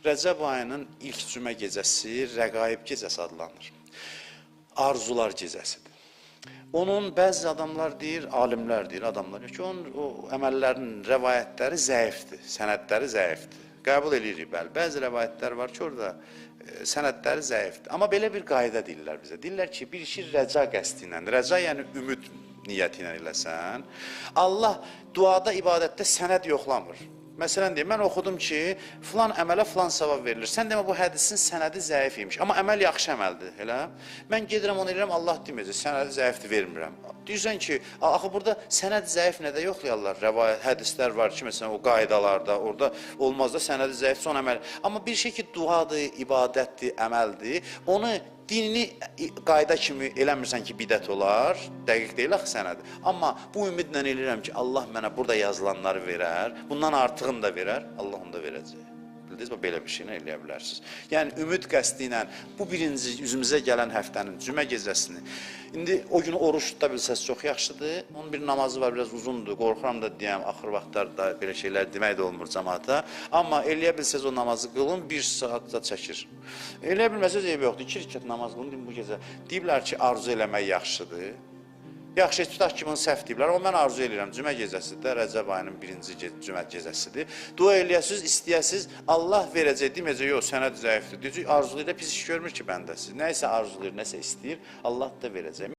Rəcəb ayının ilk cümə gecəsi Rəqaib gecəsi adlanır. Arzular gecəsidir. Onun bəzi adamlar deyir, alimlər deyir, adamlar ki, onun o əməllərinin rəvayətləri zəifdir, sənədləri zəifdir. Qəbul edirik, bəli. Bəzi rəvayətlər var ki, orada sənədləri zəifdir. Amma belə bir qayda deyirlər bizə. Deyirlər ki, bir işi rəca qəsdi ilə, rəca yəni ümid niyyəti ilə eləsən, Allah duada, ibadətdə sənəd yoxlamır. Məsələn deyim, mən oxudum ki, filan əmələ filan savab verilir. Sən demə, bu hədisin sənədi zəif imiş. Amma əməl yaxşı əməldir, elə? Mən gedirəm, onu eləyirəm, Allah deməyəcək, sənədi zəifdir, vermirəm. Deyirsən ki, axı burada sənəd zəif nədə yoxlayarlar? Rəvayət, hədislər var ki, məsələn, o qaydalarda, orada olmaz da sənədi zəif, son əməl. Amma bir şey ki, duadır, ibadətdir, əməldir, onu dinini qayda kimi eləmirsən ki, bidət olar, dəqiq deyil axı sənədir. Amma bu ümidlə eləyirəm ki, Allah mənə burada yazılanları verər, bundan artığını da verər, Allah onu da verəcək. Bildiniz mi? Belə bir şeylə eləyə bilərsiniz. Yəni, ümid qəsdi ilə bu birinci üzümüzə gələn həftənin cümə gecəsini, indi o günü oruç tuta bilsəz çox yaxşıdır. Onun bir namazı var, biraz uzundur, qorxuram da deyəm, axır vaxtlarda belə şeylər demək də olmur cəmaata. Amma eləyə bilsəz o namazı qılın, 1 saat da çəkir. Eləyə bilməsəz eyb yoxdur, 2 rükət namaz qılın, bu gecə. Deyiblər ki, arzu eləmək yaxşıdır. Yaxşı, tutaq ki, bunu səhv deyiblər, amma mən arzu edirəm, cümə gecəsidir, Rəcəb ayının birinci cümə gecəsidir. Dua eləyəsiz, istəyəsiz, Allah verəcək, deməyəcək, yox, sənəd zəifdir. Deyəcək, arzulayır da pis iş görmür ki, bəndəsiz. Nəysə arzulayır, nəsə istəyir, Allah da verəcək.